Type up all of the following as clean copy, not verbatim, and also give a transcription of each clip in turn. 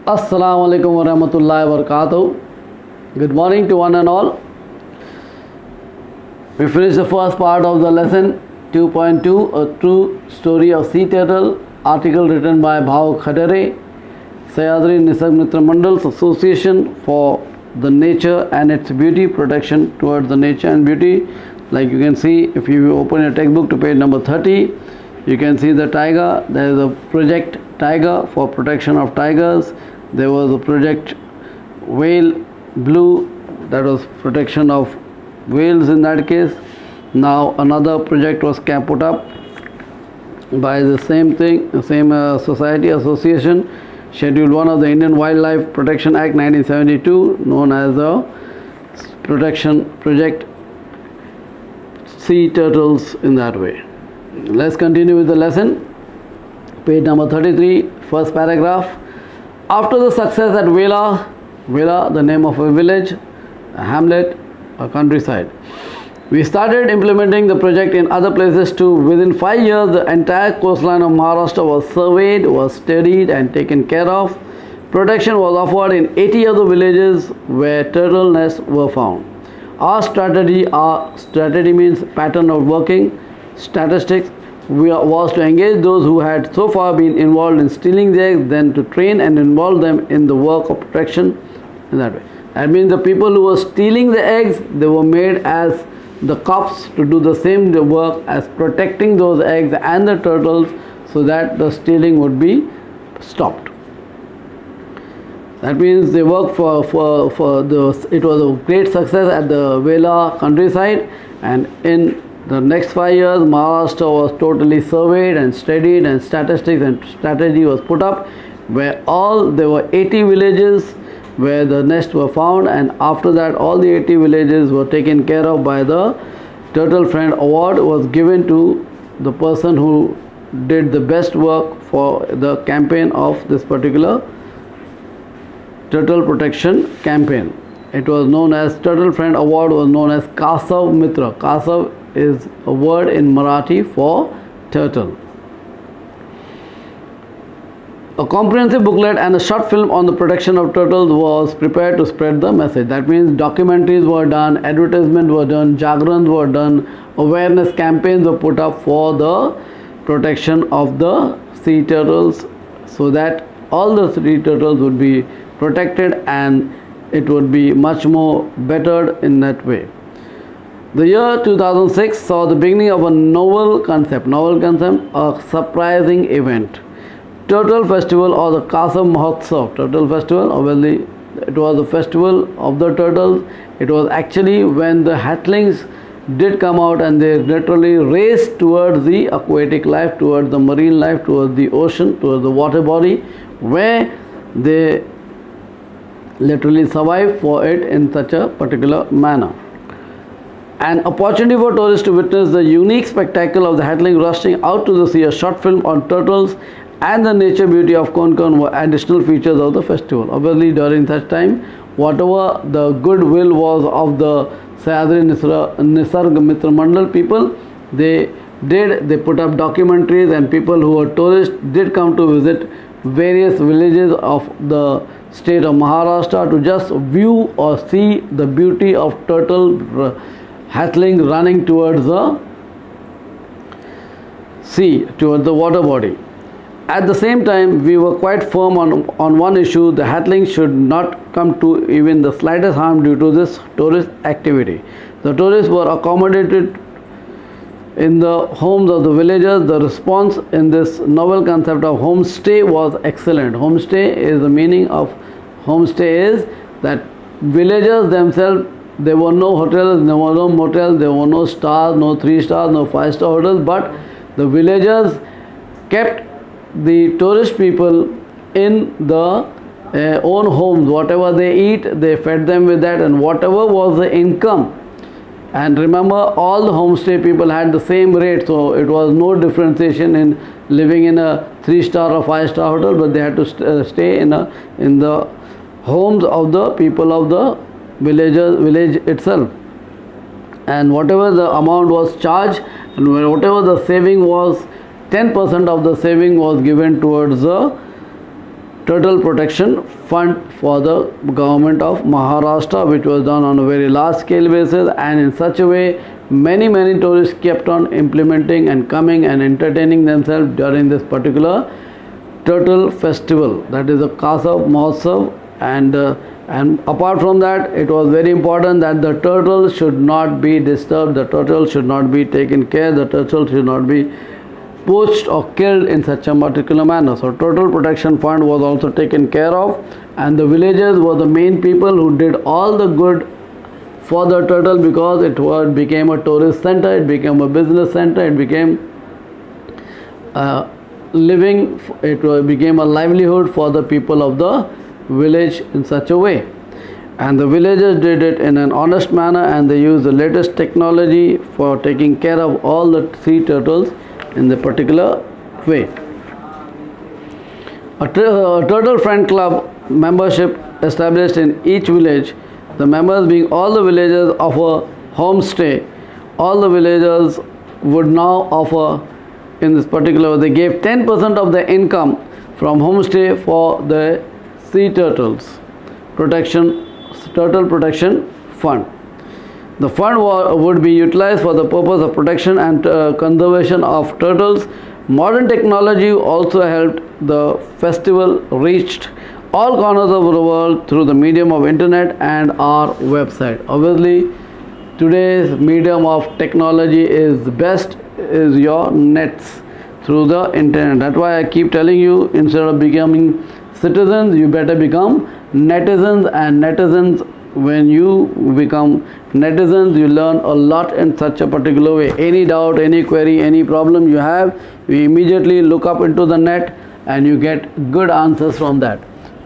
Assalamu alaikum wa rahmatullahi wa barakatuh. Good morning to one and all. We finished the first part of the lesson 2.2, a true story of sea turtle, article written by Bhav Khadare, Sahyadri Nisarg Mitra Mandal's Association for the Nature and its Beauty, Protection towards the Nature and Beauty. Like you can see, if you open your textbook to page number 30, you can see the tiger. There is a project Tiger for protection of tigers. There was a project Whale Blue, that was protection of whales in that case. Now another project was put up by the same thing, same society association, Schedule 1 of the Indian Wildlife Protection Act 1972, known as the Protection Project Sea Turtles in that way. Let's continue with the lesson. Page number 33, first paragraph. After the success at Vela, the name of a village, a hamlet, a countryside, we started implementing the project in other places too. Within 5 years, the entire coastline of Maharashtra was surveyed, was studied and taken care of. Protection was offered in 80 other villages where turtle nests were found. Our strategy means pattern of working, statistics, was to engage those who had so far been involved in stealing the eggs, then to train and involve them in the work of protection in that way. That means the people who were stealing the eggs, they were made as the cops to do the same work as protecting those eggs and the turtles so that the stealing would be stopped. That means they worked it was a great success at the Vela countryside, and in the next 5 years, Maharashtra was totally surveyed and studied, and statistics and strategy was put up, where there were 80 villages where the nests were found, and after that all the 80 villages were taken care of by the Turtle Friend Award was given to the person who did the best work for the campaign of this particular turtle protection campaign. It was known as Turtle Friend Award, was known as Kasav Mitra. Kasav is a word in Marathi for turtle. A comprehensive booklet and a short film on the protection of turtles was prepared to spread the message. That means documentaries were done, advertisements were done, jagrans were done, awareness campaigns were put up for the protection of the sea turtles, so that all the sea turtles would be protected and it would be much more bettered in that way. The year 2006 saw the beginning of a novel concept, a surprising event. Turtle Festival, or the Kasav Mahotsav. Turtle Festival, obviously it was a festival of the turtles. It was actually when the hatlings did come out and they literally raced towards the aquatic life, towards the marine life, towards the ocean, towards the water body, where they literally survived for it in such a particular manner. An opportunity for tourists to witness the unique spectacle of the hatling rushing out to the sea. A short film on turtles and the nature beauty of Konkan were additional features of the festival. Obviously, during such time, whatever the goodwill was of the Sahyadri Nisarg Mitra Mandal people, they put up documentaries, and people who were tourists did come to visit various villages of the state of Maharashtra to just view or see the beauty of turtle hatling running towards the sea, towards the water body. At the same time, we were quite firm on one issue: the hatling should not come to even the slightest harm due to this tourist activity. The tourists were accommodated in the homes of the villagers. The response in this novel concept of homestay was excellent. Homestay is the meaning of homestay is that villagers themselves, there were no hotels, there were no motels, there were no stars, no 3-star, no 5-star hotels, but the villagers kept the tourist people in the own homes. Whatever they eat, they fed them with that, and whatever was the income. And remember, all the homestay people had the same rate, so it was no differentiation in living in a 3-star or 5-star hotel, but they had to stay in the homes of the people of the village itself. And whatever the amount was charged, and whatever the saving was, 10% of the saving was given towards the Turtle Protection Fund for the government of Maharashtra, which was done on a very large scale basis, and in such a way many tourists kept on implementing and coming and entertaining themselves during this particular turtle festival, that is the Kasa Mahotsav. And apart from that, it was very important that the turtle should not be disturbed, the turtle should not be taken care, the turtle should not be poached or killed in such a particular manner. So Turtle Protection Fund was also taken care of, and the villagers were the main people who did all the good for the turtle, because it became a tourist center, it became a business center, it became became a livelihood for the people of the village in such a way. And the villagers did it in an honest manner, and they used the latest technology for taking care of all the sea turtles in the particular way. A Turtle Friend Club membership established in each village, the members being all the villagers of a homestay. All the villagers would now offer, in this particular, they gave 10% of their income from homestay for the sea turtles Turtle Protection Fund. The fund would be utilized for the purpose of protection and conservation of turtles. Modern technology also helped the festival reached all corners of the world through the medium of internet and our website. Obviously, today's medium of technology is best is your nets through the internet. That's why I keep telling you, instead of becoming citizens, you better become netizens. And netizens, when you become netizens, you learn a lot in such a particular way. Any doubt, any query, any problem you have, you immediately look up into the net and you get good answers from that.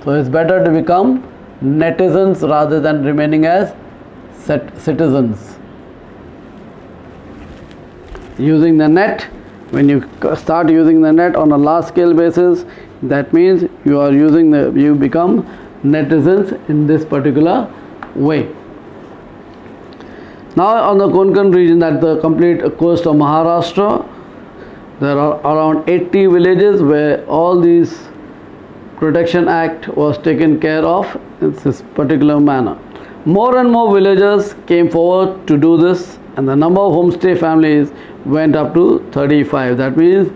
So it's better to become netizens rather than remaining as citizens. Using the net, when you start using the net on a large scale basis, that means you become netizens in this particular way. Now on the Konkan region, that the complete coast of Maharashtra, there are around 80 villages where all these Protection Act was taken care of in this particular manner. More and more villagers came forward to do this, and the number of homestay families went up to 35. That means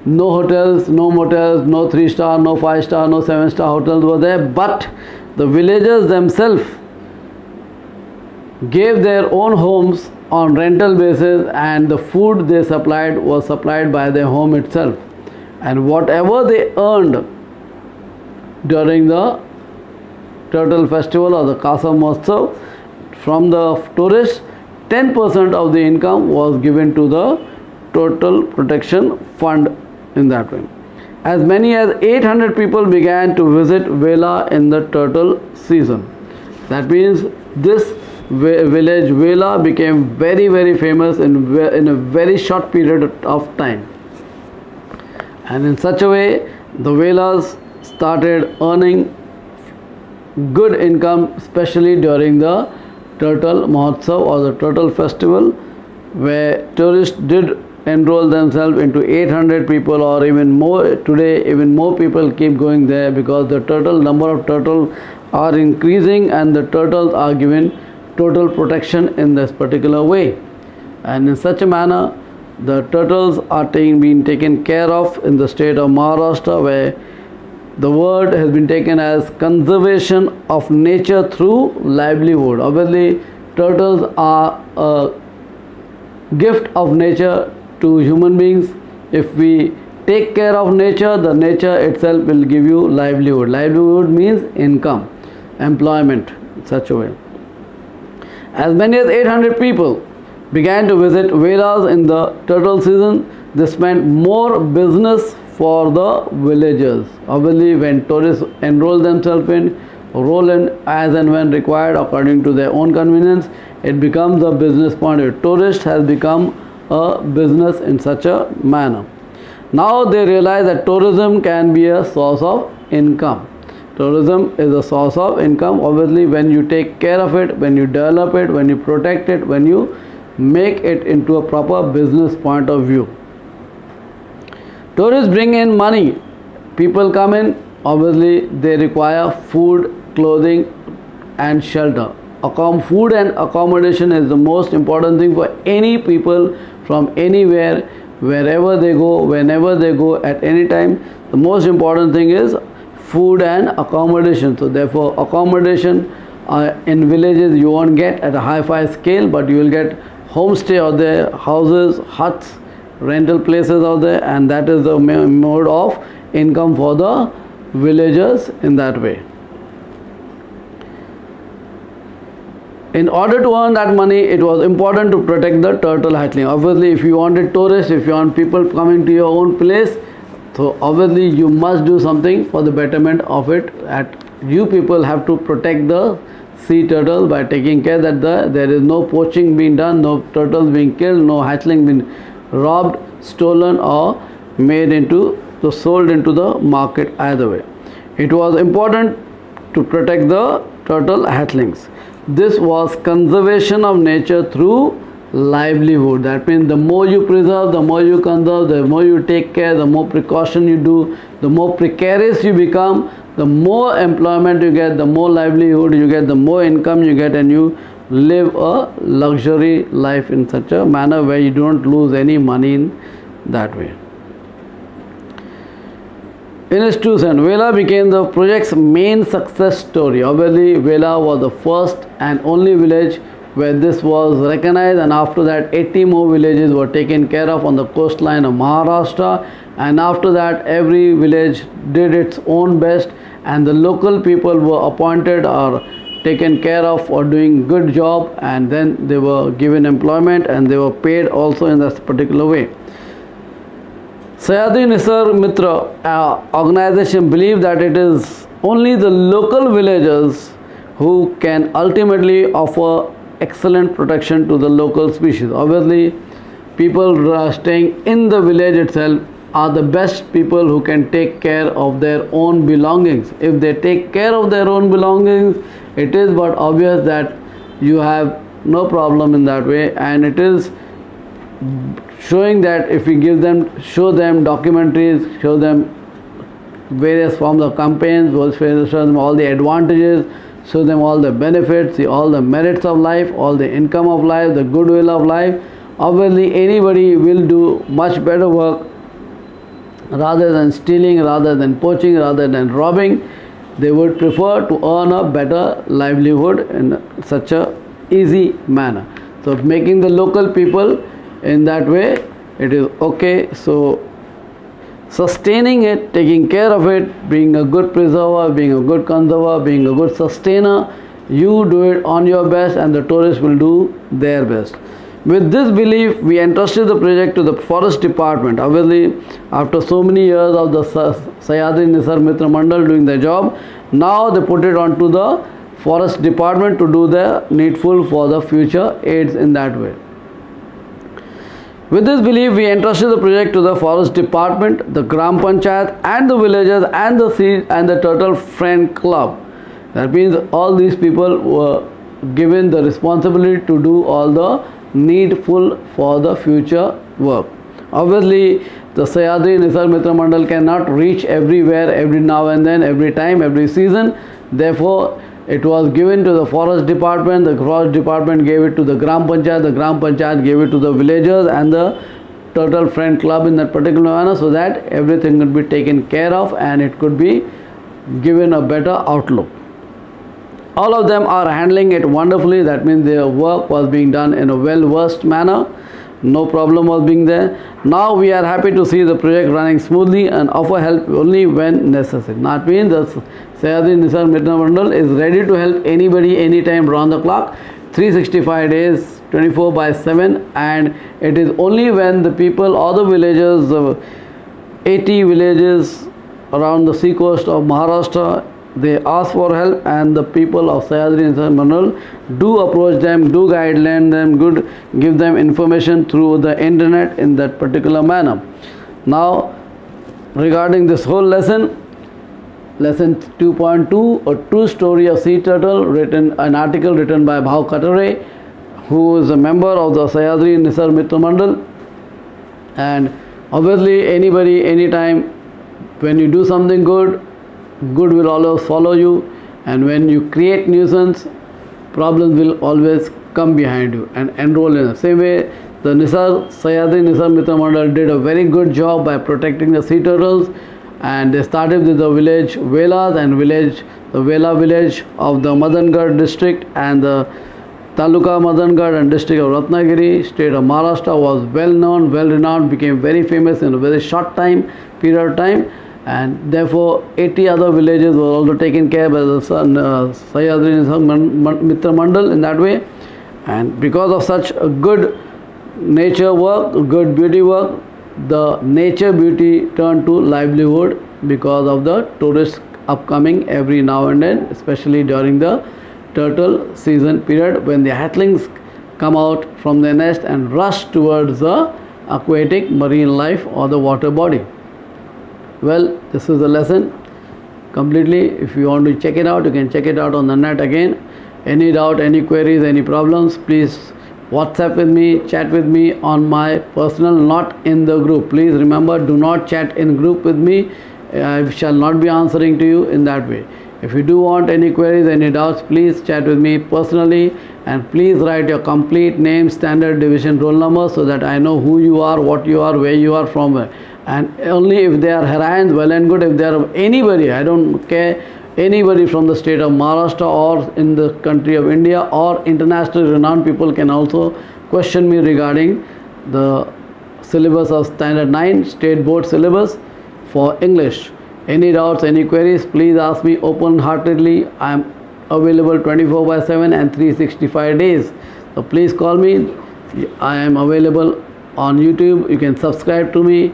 no hotels, no motels, no 3-star, no 5-star, no 7-star hotels were there, but the villagers themselves gave their own homes on rental basis, and the food they supplied was supplied by their home itself. And whatever they earned during the Turtle Festival or the Kasa Mahotsav from the tourists, 10% of the income was given to the Turtle Protection Fund in that way. As many as 800 people began to visit Vela in the turtle season. That means this village Vela became very famous in a very short period of time. And in such a way, the Velas started earning good income, especially during the Turtle Mahotsav or the Turtle Festival, where tourists did enroll themselves into 800 people or even more. Today even more people keep going there, because the number of turtles are increasing and the turtles are given total protection in this particular way. And in such a manner, the turtles are being taken care of in the state of Maharashtra, where the word has been taken as conservation of nature through livelihood. Obviously, turtles are a gift of nature to human beings. If we take care of nature, the nature itself will give you livelihood. Livelihood means income, employment, in such a way. As many as 800 people began to visit Velas in the turtle season. This meant more business for the villagers. Obviously, when tourists enroll themselves roll in as and when required according to their own convenience, it becomes a business point. A tourist has become a business in such a manner. Now they realize that tourism can be a source of income. Tourism is a source of income. Obviously, when you take care of it, when you develop it, when you protect it, when you make it into a proper business point of view. Tourists bring in money. People come in obviously they require food, clothing and shelter. Food and accommodation is the most important thing for any people from anywhere, wherever they go, whenever they go, at any time. The most important thing is food and accommodation. So therefore accommodation in villages you won't get at a hi-fi scale, but you will get homestay out there, houses, huts, rental places out there, and that is the mode of income for the villagers in that way. In order to earn that money, it was important to protect the turtle hatchling. Obviously, if you wanted tourists, if you want people coming to your own place, so obviously you must do something for the betterment of it. You people have to protect the sea turtle by taking care that there is no poaching being done, no turtles being killed, no hatchling being robbed, stolen or sold into the market either way. It was important to protect the turtle hatchlings. This was conservation of nature through livelihood. That means the more you preserve, the more you conserve, the more you take care, the more precaution you do, the more precarious you become, the more employment you get, the more livelihood you get, the more income you get, and you live a luxury life in such a manner where you don't lose any money in that way. In its true sense, Vela became the project's main success story. Obviously, Vela was the first and only village where this was recognized, and after that 80 more villages were taken care of on the coastline of Maharashtra, and after that every village did its own best, and the local people were appointed or taken care of for doing good job, and then they were given employment and they were paid also in this particular way. Sahyadri Nisar Mitra organization believe that it is only the local villagers who can ultimately offer excellent protection to the local species. Obviously, people staying in the village itself are the best people who can take care of their own belongings. If they take care of their own belongings, it is but obvious that you have no problem in that way, and it is showing that if we show them documentaries, show them various forms of campaigns, show them all the advantages, show them all the benefits, all the merits of life, all the income of life, the goodwill of life, obviously anybody will do much better work rather than stealing, rather than poaching, rather than robbing. They would prefer to earn a better livelihood in such a easy manner. So making the local people in that way, it is okay. So sustaining it, taking care of it, being a good preserver, being a good conserver, being a good sustainer, you do it on your best and the tourists will do their best. With this belief, we entrusted the project to the forest department. Obviously, after so many years of the Sahyadri Nisar Mitra Mandal doing their job, now they put it on to the forest department to do the needful for the future aids in that way. With this belief, we entrusted the project to the forest department, the Gram Panchayat and the villagers and the sea and the Turtle Friend Club. That means all these people were given the responsibility to do all the needful for the future work. Obviously, the Sahyadri Nisar Mitra Mandal cannot reach everywhere, every now and then, every time, every season. Therefore, it was given to the forest department, the forest department gave it to the Gram Panchayat, the Gram Panchayat gave it to the villagers and the Turtle Friend Club in that particular manner, so that everything could be taken care of and it could be given a better outlook. All of them are handling it wonderfully. That means their work was being done in a well-versed manner. No problem was being there. Now we are happy to see the project running smoothly and offer help only when necessary. That means the Sahyadri Nisar Mitra Mandal is ready to help anybody, anytime, round the clock, 365 days, 24/7, and it is only when the people or the villagers, 80 villages around the sea coast of Maharashtra, they ask for help, and the people of Sahyadri Nisar Mandal do approach them, do guideline them, give them information through the internet in that particular manner. Now, regarding this whole lesson 2.2, a true story of sea turtle, an article written by Bhav Katare, who is a member of the Sahyadri Nisar Mitra Mandal. And obviously anybody, anytime, when you do something good, good will always follow you, and when you create nuisance, problems will always come behind you and enroll in the same way. The Sahyadri Nisarg Mitra Mandal did a very good job by protecting the sea turtles, and they started with the village Velas and the Vela village of the Madangarh district and the Taluka Madangarh and district of Ratnagiri, state of Maharashtra was well known, well renowned, became very famous in a very short period of time, and therefore 80 other villages were also taken care by the Sahyadri Nisarg Mitra Mandal in that way. And because of such a good nature work, good beauty work, the nature beauty turned to livelihood because of the tourists upcoming every now and then, especially during the turtle season period when the hatchlings come out from their nest and rush towards the aquatic marine life or the water body. Well, this is the lesson completely. If you want to check it out, you can check it out on the net again. Any doubt, any queries, any problems, please WhatsApp with me, chat with me on my personal, not in the group. Please remember, do not chat in group with me. I shall not be answering to you in that way. If you do want any queries, any doubts, please chat with me personally, and please write your complete name, standard deviation, roll number, so that I know who you are, what you are, where you are from. And only if they are Harains, well and good. If they are anybody, I don't care, anybody from the state of Maharashtra or in the country of India or internationally renowned people can also question me regarding the syllabus of Standard 9 State Board syllabus for English. Any doubts, any queries, please ask me open-heartedly. I am available 24/7 and 365 days. So please call me. I am available on YouTube. You can subscribe to me,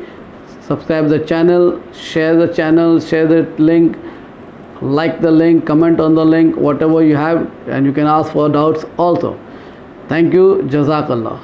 subscribe the channel, share the link, like the link, comment on the link, whatever you have, and you can ask for doubts also. Thank you. Jazakallah.